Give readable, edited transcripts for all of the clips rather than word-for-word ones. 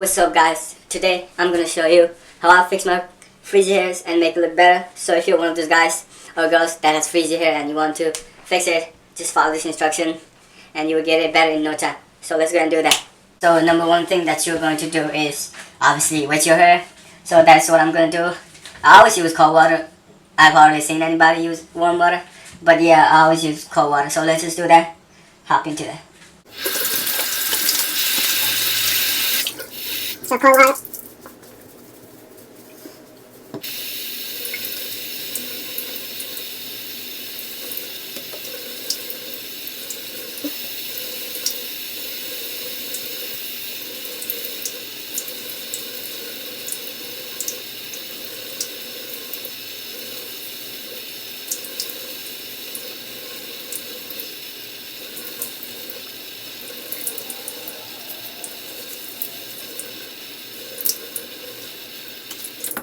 What's up guys? Today I'm gonna show you how I fix my frizzy hairs and make it look better. So if you're one of those guys or girls that has frizzy hair and you want to fix it, just follow this instruction and you will get it better in no time. So let's go and do that. So number one thing that you're going to do is obviously wet your hair. So that's what I'm gonna do. I always use cold water. I've already seen anybody use warm water, but yeah, I always use cold water. So let's just do that. Hop into that. So cold water.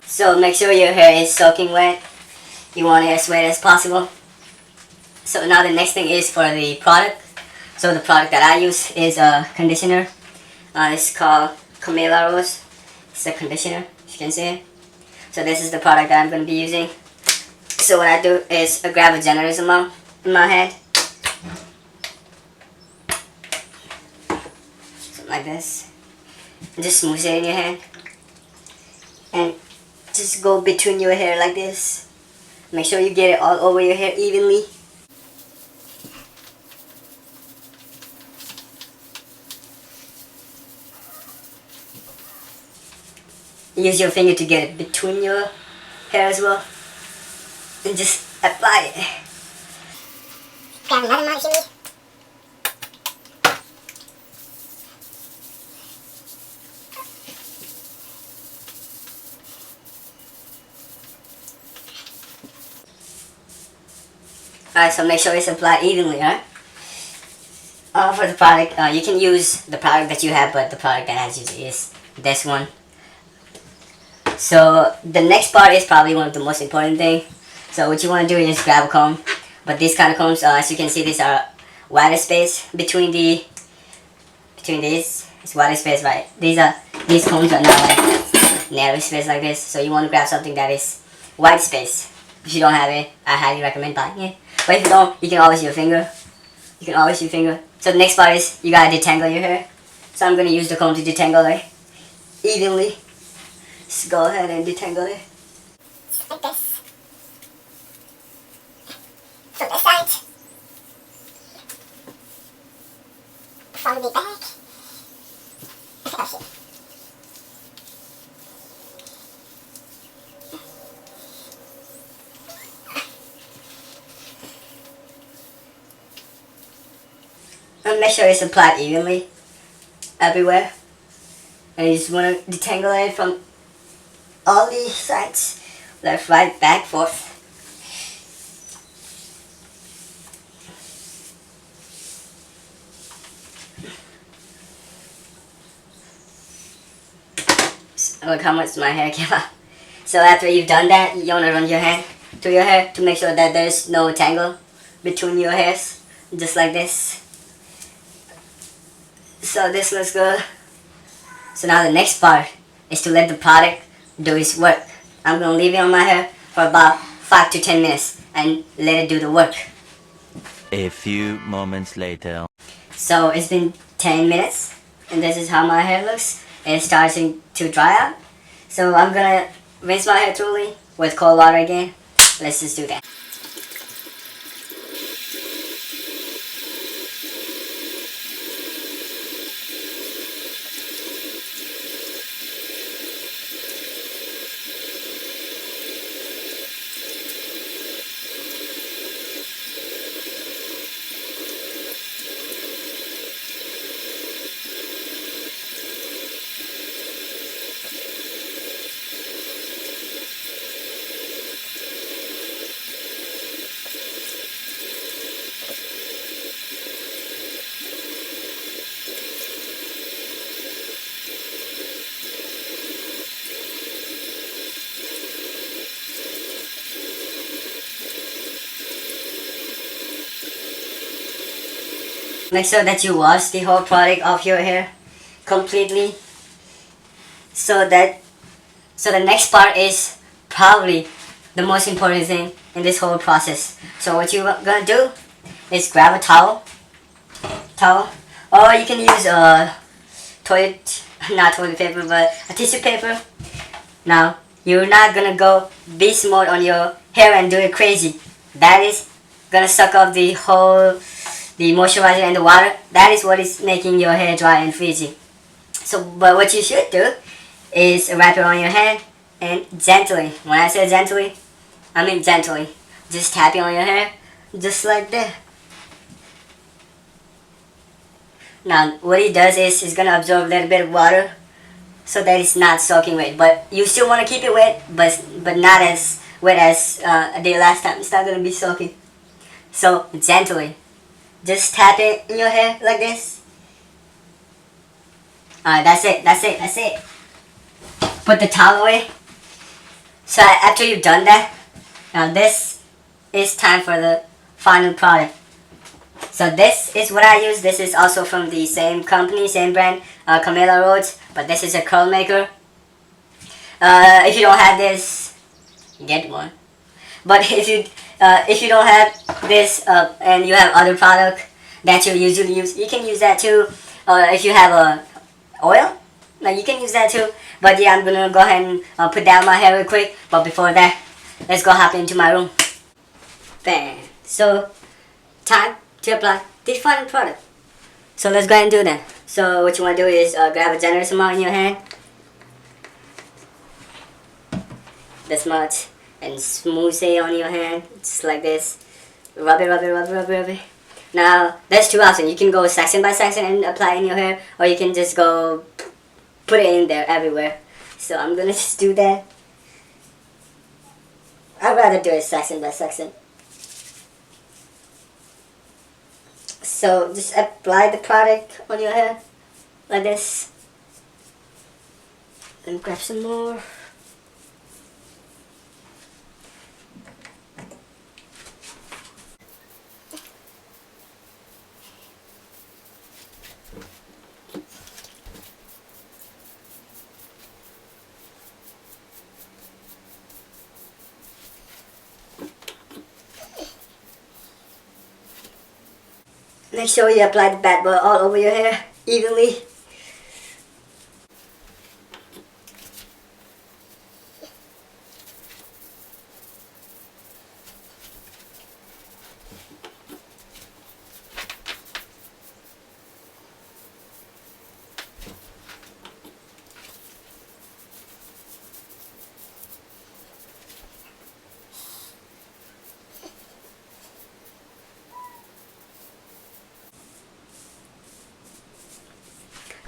So make sure your hair is soaking wet. You want it as wet as possible. So now the next thing is for the product. So the product that I use is a conditioner. It's called Camilla Rose. It's a conditioner, as you can see it. So this is the product that I'm going to be using. So what I do is I grab a generous amount in my hand. Something like this. And just smooth it in your hand. And just go between your hair like this. Make sure you get it all over your hair evenly. Use your finger to get it between your hair as well. And just apply it. Grab another amount if you need. Alright, so make sure it's applied evenly, alright? For the product, you can use the product that you have, but the product that I use is this one. So the next part is probably one of the most important thing. So what you want to do is grab a comb. But these kind of combs, as you can see, these are wider space between these. It's wider space, right? These combs are not like narrow space like this. So you want to grab something that is wide space. If you don't have it, I highly recommend buying it. But if you don't, you can always use your finger. You can always use your finger. So the next part is you gotta detangle your hair. So I'm gonna use the comb to detangle it evenly. Just go ahead and detangle it. Like this. From this side. From the back. Oh shit. And make sure it's applied evenly everywhere. And you just want to detangle it from all these sides. Left, right, back, forth. Look how much my hair came out. So after you've done that, you want to run your hand through your hair to make sure that there's no tangle between your hairs. Just like this. So this looks good. So now the next part is to let the product do its work. I'm going to leave it on my hair for about 5 to 10 minutes and let it do the work. A few moments later. So it's been 10 minutes and this is how my hair looks. It's starting to dry out. So I'm going to rinse my hair thoroughly with cold water again. Let's just do that. Make sure that you wash the whole product off your hair completely. So the next part is probably the most important thing in this whole process. So what you're gonna do is grab a towel, or you can use not toilet paper, but a tissue paper. Now, you're not gonna go beast mode on your hair and do it crazy. That is gonna suck up the moisturizer and the water. That is what is making your hair dry and frizzy. So, but what you should do is wrap it on your hand and gently. When I say gently, I mean gently. Just tap it on your hair, just like that. Now, what he does is he's gonna absorb a little bit of water so that it's not soaking wet. But you still want to keep it wet, but not as wet as I did last time. It's not gonna be soaking. So gently, just tap it in your hair like this. Alright, that's it. Put the towel away. So after you've done that, now this is time for the final product. So this is what I use. This is also from the same company, same brand, Camilla Rhodes, but this is a curl maker. If you don't have this, get one. But if you don't have this and you have other product that you usually use, you can use that too. If you have oil, you can use that too. But yeah, I'm gonna go ahead and put down my hair real quick. But before that, let's go hop into my room. Bam. So time to apply the final product. So let's go ahead and do that. So what you want to do is grab a generous amount in your hand, this much, and smooth it on your hand, just like this. Rub it. Now there's two options. You can go section by section and apply in your hair, or you can just go put it in there everywhere. So I'm gonna just do that. I'd rather do it section by section. So just apply the product on your hair like this. Let me grab some more. Make sure you apply the bad boy all over your hair evenly.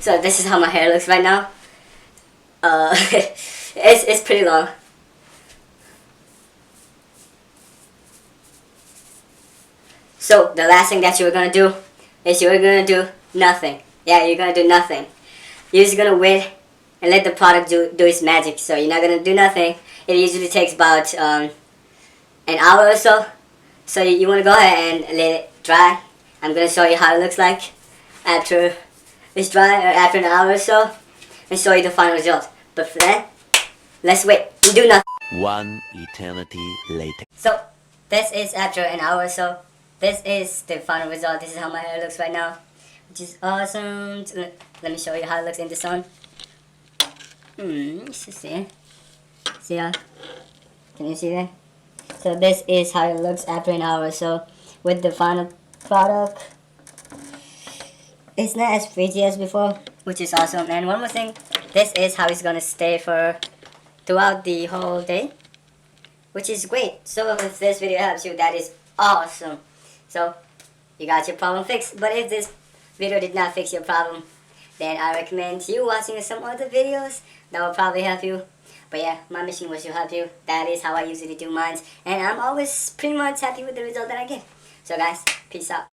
So this is how my hair looks right now. It's pretty long. So the last thing that you're gonna do is you're gonna do nothing. Yeah, you're gonna do nothing. You're just gonna wait and let the product do its magic. So you're not gonna do nothing. It usually takes about an hour or so. So you wanna go ahead and let it dry. I'm gonna show you how it looks like after it's dry, or after an hour or so, and show you the final result. But for that, let's wait and do nothing. One eternity later. So this is after an hour or so. This is the final result. This is how my hair looks right now, which is awesome. Let me show you how it looks in the sun. Let's just see. See ya? Can you see that? So this is how it looks after an hour or so with the final product. It's not as frizzy as before, which is awesome. And one more thing, this is how it's gonna stay for throughout the whole day, which is great. So if this video helps you, that is awesome. So you got your problem fixed. But if this video did not fix your problem, then I recommend you watching some other videos that will probably help you. But yeah, my mission was to help you. That is how I usually do mine, and I'm always pretty much happy with the result that I get. So guys, peace out.